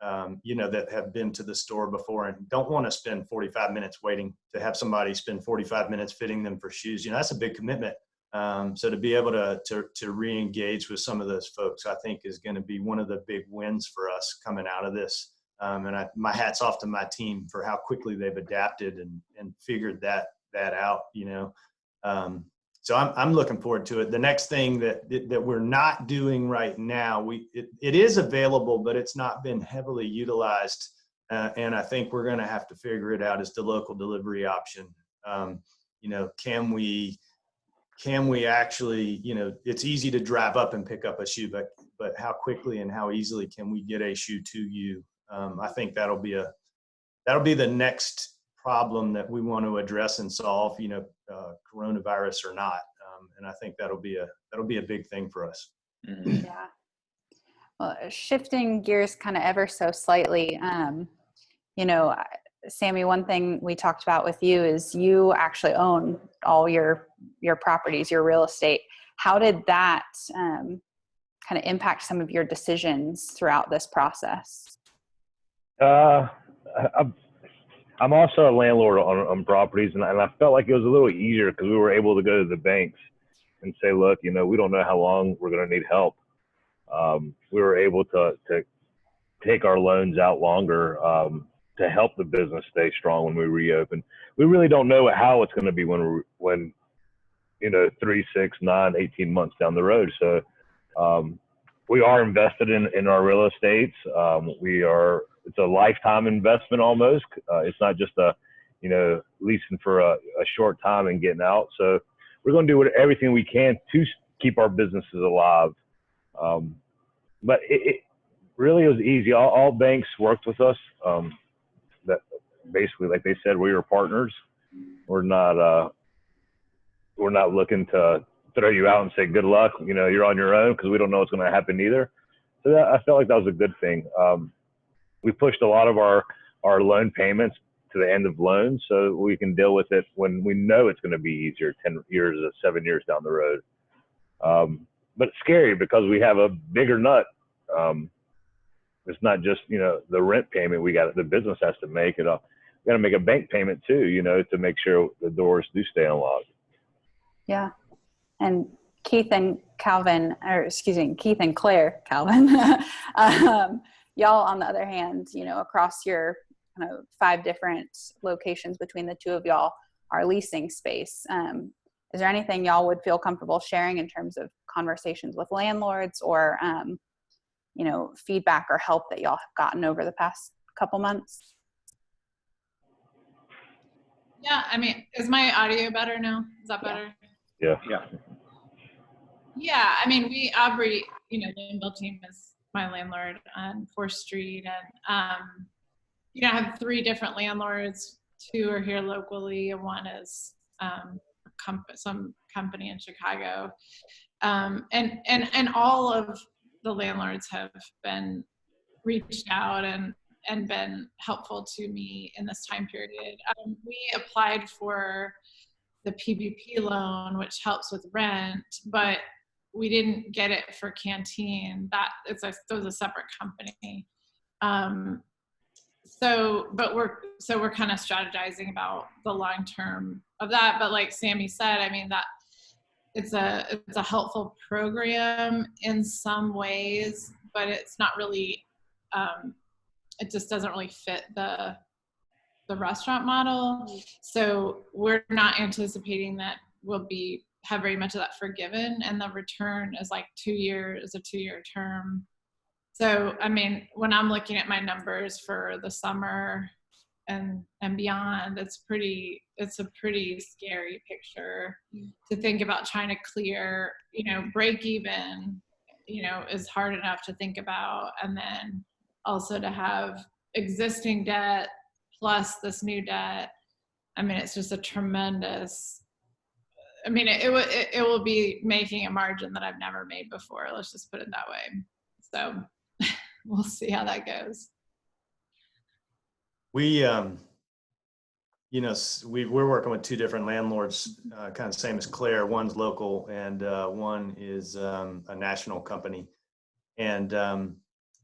that have been to the store before and don't want to spend 45 minutes waiting to have somebody spend 45 minutes fitting them for shoes, that's a big commitment. So to be able to re-engage with some of those folks, I think is going to be one of the big wins for us coming out of this. And my hat's off to my team for how quickly they've adapted and figured that out, So I'm looking forward to it. The next thing that we're not doing right now, it is available, but it's not been heavily utilized. And I think we're going to have to figure it out, is the local delivery option. Can we actually, it's easy to drive up and pick up a shoe, but how quickly and how easily can we get a shoe to you? I think that'll be the next problem that we want to address and solve, coronavirus or not. And I think that'll be a big thing for us. Mm-hmm. Yeah. Well, shifting gears kind of ever so slightly, Sammy, one thing we talked about with you is you actually own all your properties, your real estate. How did that kind of impact some of your decisions throughout this process? I'm also a landlord on properties, and I felt like it was a little easier because we were able to go to the banks and say, look, we don't know how long we're going to need help. We were able to take our loans out longer to help the business stay strong when we reopen. We really don't know how it's going to be when 3, 6, 9, 18 months down the road. So we are invested in our real estates. We are it's a lifetime investment almost. It's not just leasing for a short time and getting out. So we're going to do everything we can to keep our businesses alive. But it really was easy. All banks worked with us. That basically, like they said, we were partners. We're not looking to throw you out and say good luck. You're on your own, because we don't know what's going to happen either. So I felt like that was a good thing. We pushed a lot of our loan payments to the end of loans, so we can deal with it when we know it's going to be easier 10 years or 7 years down the road. But it's scary because we have a bigger nut. It's not just, the rent payment the business has to make. We got to make a bank payment too, to make sure the doors do stay unlocked. Yeah. And Keith and Claire, Calvin, y'all, on the other hand, across your kind of 5 different locations between the two of y'all are leasing space. Is there anything y'all would feel comfortable sharing in terms of conversations with landlords or, feedback or help that y'all have gotten over the past couple months? Yeah, I mean, is my audio better now? Is that better? Yeah. Yeah, I mean, Aubrey, Linville team is my landlord on 4th Street, and I have 3 different landlords. 2 are here locally, and 1 is some company in Chicago, and all of the landlords have been reached out and been helpful to me in this time period. We applied for the PPP loan, which helps with rent, but we didn't get it for Canteen. That was a separate company. So we're kind of strategizing about the long term of that. But like Sammy said, I mean, that it's a helpful program in some ways, but it's not really. It just doesn't really fit the restaurant model. So we're not anticipating that we'll have very much of that forgiven, and the return is like 2 years, a 2-year term. So, I mean, when I'm looking at my numbers for the summer and beyond, it's a pretty scary picture to think about trying to clear, break even, is hard enough to think about. And then also to have existing debt plus this new debt. I mean, it's just a tremendous, it will be making a margin that I've never made before. Let's just put it that way. So we'll see how that goes. We're working with 2 different landlords, kind of same as Claire. One's local and one is a national company. And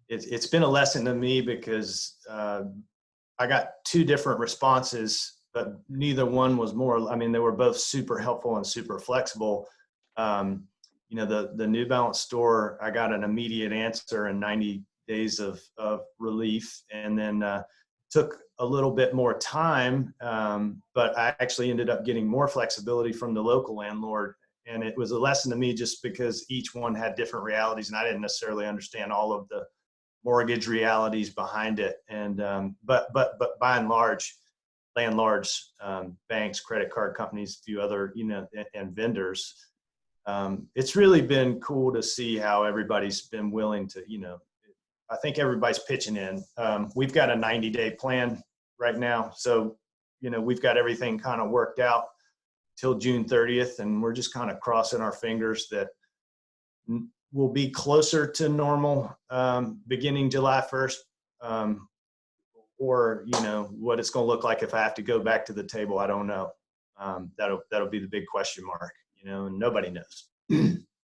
it's been a lesson to me because I got 2 different responses, but neither one was they were both super helpful and super flexible. The New Balance store, I got an immediate answer in 90 days of relief, and then took a little bit more time, but I actually ended up getting more flexibility from the local landlord. And it was a lesson to me just because each one had different realities, and I didn't necessarily understand all of the mortgage realities behind it. And but by and large, landlords, banks, credit card companies, a few other, and vendors, it's really been cool to see how everybody's been willing to, I think everybody's pitching in. We've got a 90-day plan right now. So, we've got everything kind of worked out till June 30th, and we're just kind of crossing our fingers that we'll be closer to normal beginning July 1st, or, what it's going to look like if I have to go back to the table. I don't know. That'll be the big question mark, and nobody knows.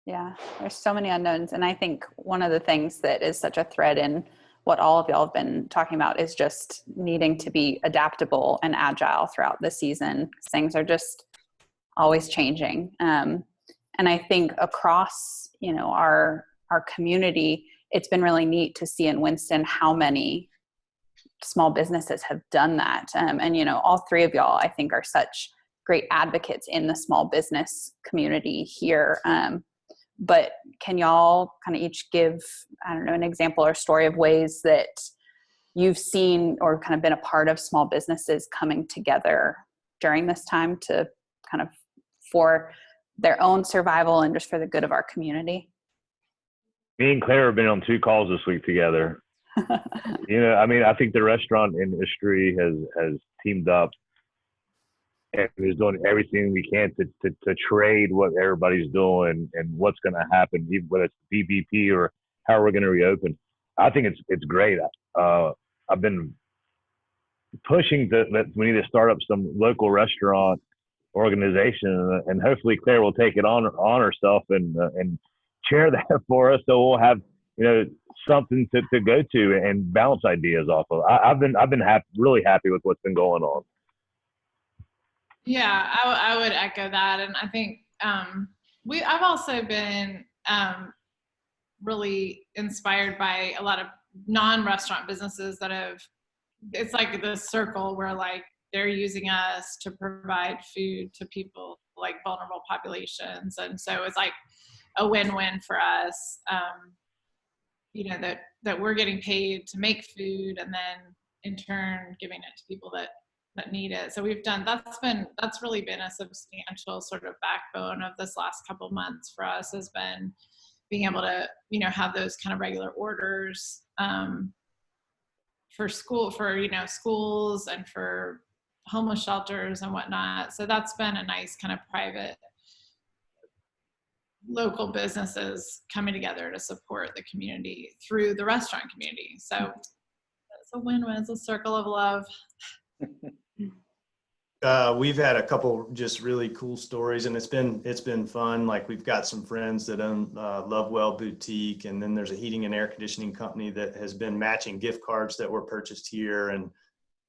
Yeah, there's so many unknowns. And I think one of the things that is such a thread in what all of y'all have been talking about is just needing to be adaptable and agile throughout the season. Things are just always changing. And I think across, our community, it's been really neat to see in Winston how many small businesses have done that. And, all 3 of y'all, I think, are such great advocates in the small business community here. But can y'all kind of each give, an example or story of ways that, you've seen or kind of been a part of small businesses coming together during this time to kind of for their own survival and just for the good of our community? Me and Claire have been on 2 calls this week together. I mean, I think the restaurant industry has teamed up and is doing everything we can to trade what everybody's doing and what's going to happen, even whether it's BBP or how we're going to reopen. I think it's great. I've been pushing that we need to start up some local restaurant organization, and hopefully Claire will take it on herself and chair that for us, so we'll have something to go to and bounce ideas off of. I've been really happy with what's been going on. Yeah, I would echo that, and I think I've also been really inspired by a lot of non-restaurant businesses that have. It's like the circle where like they're using us to provide food to people like vulnerable populations, and so it's like a win-win for us. That we're getting paid to make food, and then in turn giving it to people that need it. So that's really been a substantial sort of backbone of this last couple months for us, has been being able to, have those kind of regular orders for schools and for homeless shelters and whatnot. So that's been a nice kind of private local businesses coming together to support the community through the restaurant community. So it's a win-win. It's a circle of love. We've had a couple just really cool stories, and it's been fun. Like, we've got some friends that own Lovewell Boutique, and then there's a heating and air conditioning company that has been matching gift cards that were purchased here. And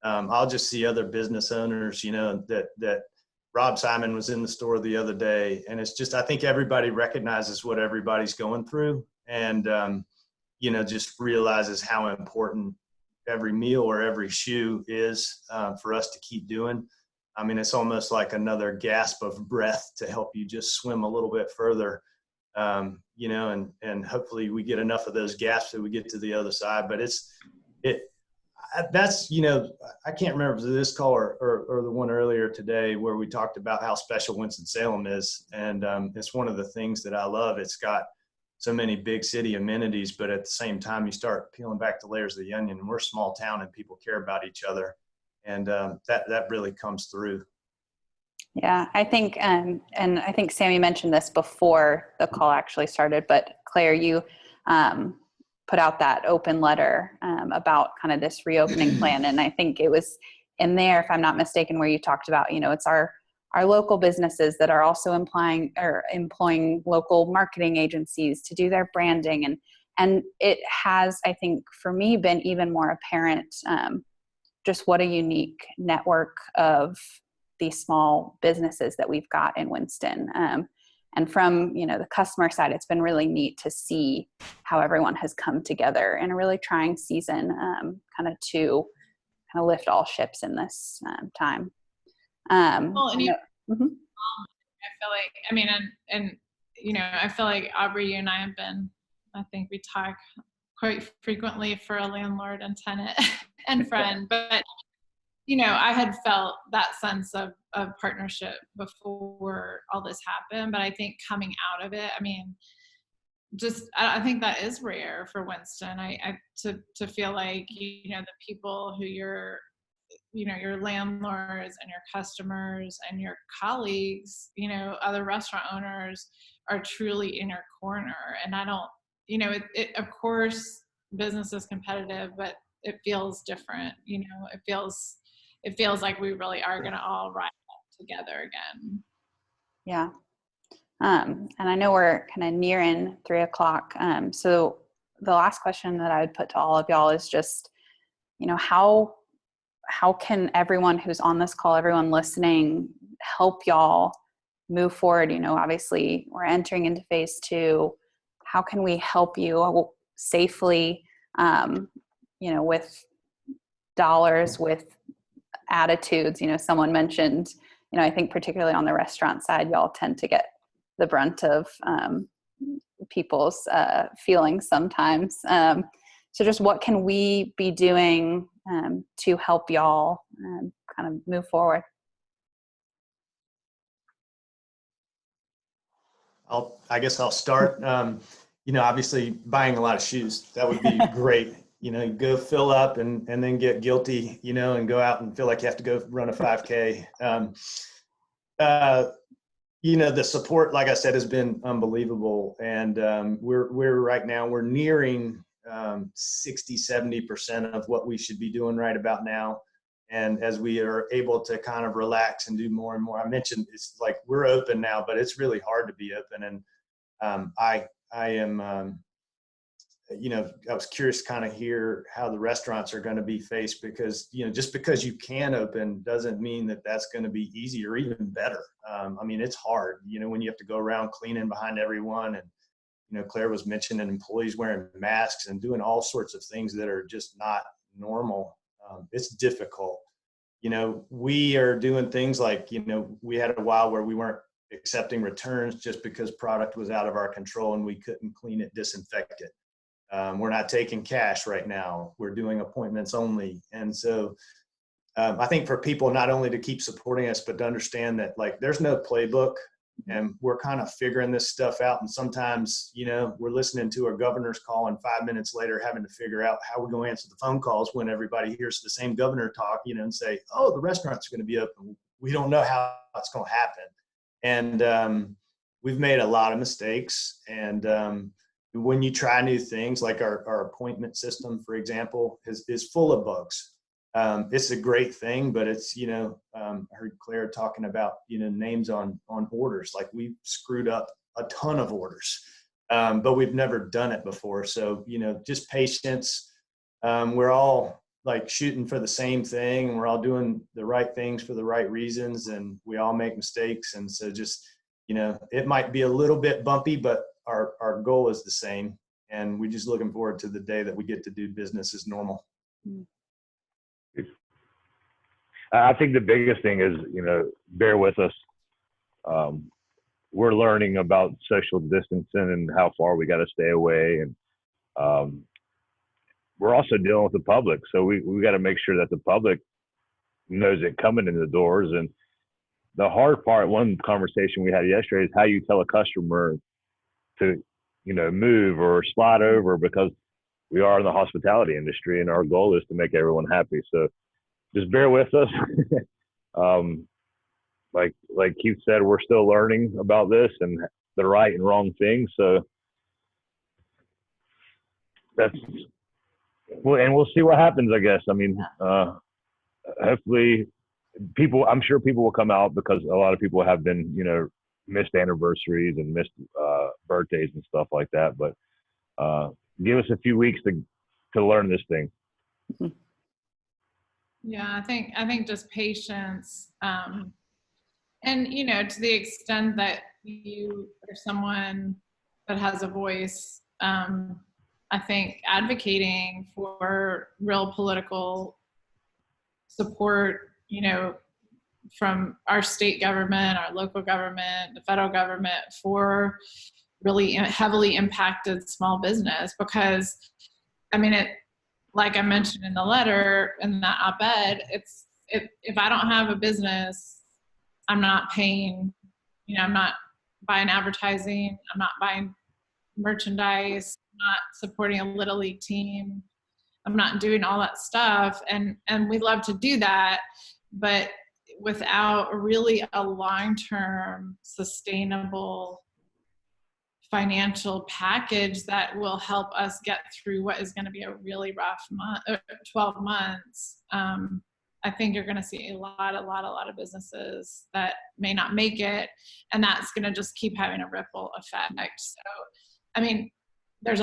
I'll just see other business owners, that Rob Simon was in the store the other day, and it's just, I think everybody recognizes what everybody's going through, and just realizes how important every meal or every shoe is for us to keep doing. I mean, it's almost like another gasp of breath to help you just swim a little bit further, and hopefully we get enough of those gasps that we get to the other side. But that's, I can't remember if it was this call or the one earlier today where we talked about how special Winston-Salem is. And it's one of the things that I love. It's got so many big city amenities, but at the same time, you start peeling back the layers of the onion, and we're a small town and people care about each other. And that really comes through. Yeah, I think, and I think Sammy mentioned this before the call actually started, but Claire, you put out that open letter about kind of this reopening plan. And I think it was in there, if I'm not mistaken, where you talked about, it's our local businesses that are also employing local marketing agencies to do their branding. And it has, I think, for me, been even more apparent just what a unique network of these small businesses that we've got in Winston. And from, the customer side, it's been really neat to see how everyone has come together in a really trying season, to lift all ships in this time. Well, and mm-hmm. I feel like, I feel like Aubrey, you and I have been, I think we talk quite frequently for a landlord and tenant and friend, but I had felt that sense of partnership before all this happened, but I think coming out of it, I think that is rare for Winston. To feel like, the people who your landlords and your customers and your colleagues, other restaurant owners are truly in your corner. And I don't, it of course business is competitive, but it feels different. It feels like we really are going to all ride up together again. Yeah. And I know we're kind of nearing 3:00. So the last question that I would put to all of y'all is just, how can everyone who's on this call, everyone listening, help y'all move forward? Obviously we're entering into phase 2. How can we help you safely, with dollars, with attitudes? Someone mentioned, I think particularly on the restaurant side, y'all tend to get the brunt of people's feelings sometimes. So just what can we be doing to help y'all kind of move forward? I guess I'll start. Obviously buying a lot of shoes, that would be great. Go fill up and then get guilty, and go out and feel like you have to go run a 5K. The support, like I said, has been unbelievable. And we're right now, we're nearing 60-70% of what we should be doing right about now. And as we are able to kind of relax and do more and more, I mentioned it's like we're open now, but it's really hard to be open. And I am, I was curious to kind of hear how the restaurants are going to be faced, because, just because you can open doesn't mean that that's going to be easy or even better. It's hard, when you have to go around cleaning behind everyone. And, Claire was mentioning employees wearing masks and doing all sorts of things that are just not normal. It's difficult. We are doing things like, we had a while where we weren't accepting returns just because product was out of our control and we couldn't clean it, disinfect it. We're not taking cash right now. We're doing appointments only. And so I think for people not only to keep supporting us, but to understand that there's no playbook, and we're kind of figuring this stuff out. And sometimes, we're listening to a governor's call and 5 minutes later having to figure out how we're going to answer the phone calls when everybody hears the same governor talk, and say, oh, the restaurants are going to be open. We don't know how it's going to happen. And we've made a lot of mistakes. And when you try new things, like our appointment system, for example, is full of bugs. It's a great thing, but it's, I heard Claire talking about, names on orders. Like, we've screwed up a ton of orders, but we've never done it before. So, just patience. We're all shooting for the same thing. We're all doing the right things for the right reasons, and we all make mistakes. And so just, it might be a little bit bumpy, but our goal is the same. And we're just looking forward to the day that we get to do business as normal. I think the biggest thing is, bear with us. We're learning about social distancing and how far we got to stay away. And we're also dealing with the public. So we got to make sure that the public knows it coming in the doors. And the hard part, one conversation we had yesterday, is how you tell a customer to, move or slide over, because we are in the hospitality industry and our goal is to make everyone happy. So just bear with us. Like Keith said, we're still learning about this and the right and wrong things. So we'll see what happens, I guess. Hopefully I'm sure people will come out, because a lot of people have been, missed anniversaries and missed birthdays and stuff like that. But give us a few weeks to learn this thing. Yeah, I think just patience. And, to the extent that you are someone that has a voice, I think advocating for real political support, from our state government, our local government, the federal government, for really heavily impacted small business. Because, like I mentioned in the letter, in that op-ed, if I don't have a business, I'm not paying, I'm not buying advertising, I'm not buying merchandise, I'm not supporting a Little League team, I'm not doing all that stuff. And we love to do that, but without really a long-term sustainable financial package that will help us get through what is going to be a really rough 12 months. I think you're going to see a lot of businesses that may not make it, and that's going to just keep having a ripple effect. So, there's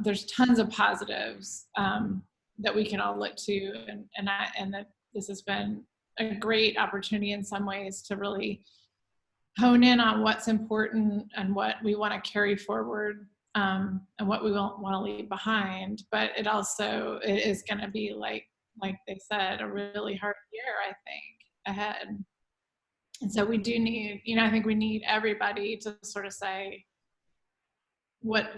there's tons of positives that we can all look to, and that this has been a great opportunity in some ways to really hone in on what's important and what we want to carry forward, and what we won't want to leave behind. But it is going to be, like they said, a really hard year, I think, ahead. And so we do need, I think we need everybody to sort of say what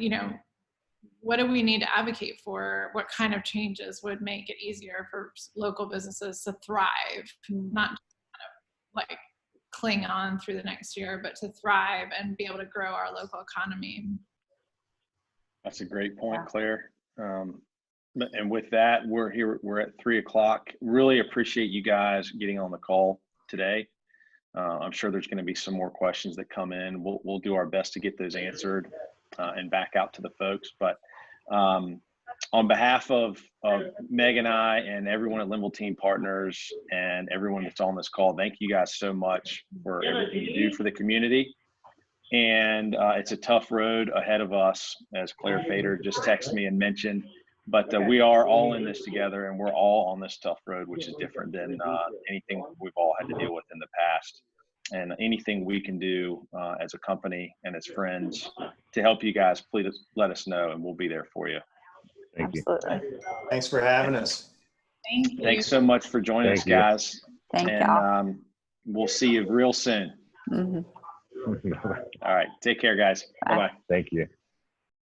what do we need to advocate for? What kind of changes would make it easier for local businesses to thrive, not just kind of like cling on through the next year, but to thrive and be able to grow our local economy? That's a great point, Claire. And with that, we're at 3:00. Really appreciate you guys getting on the call today. I'm sure there's going to be some more questions that come in. We'll do our best to get those answered and back out to the folks. But on behalf of Meg and I and everyone at Linville Team Partners and everyone that's on this call, thank you guys so much for everything you do for the community. And it's a tough road ahead of us, as Claire Fader just texted me and mentioned. But we are all in this together, and we're all on this tough road, which is different than anything we've all had to deal with in the past. And anything we can do as a company and as friends to help you guys, please let us know, and we'll be there for you. Thank you. Absolutely. Thanks for having us. Thank you. Thanks so much for joining us, guys. Thank and y'all. We'll see you real soon. Mm-hmm. All right. Take care, guys. Bye. Bye-bye. Thank you.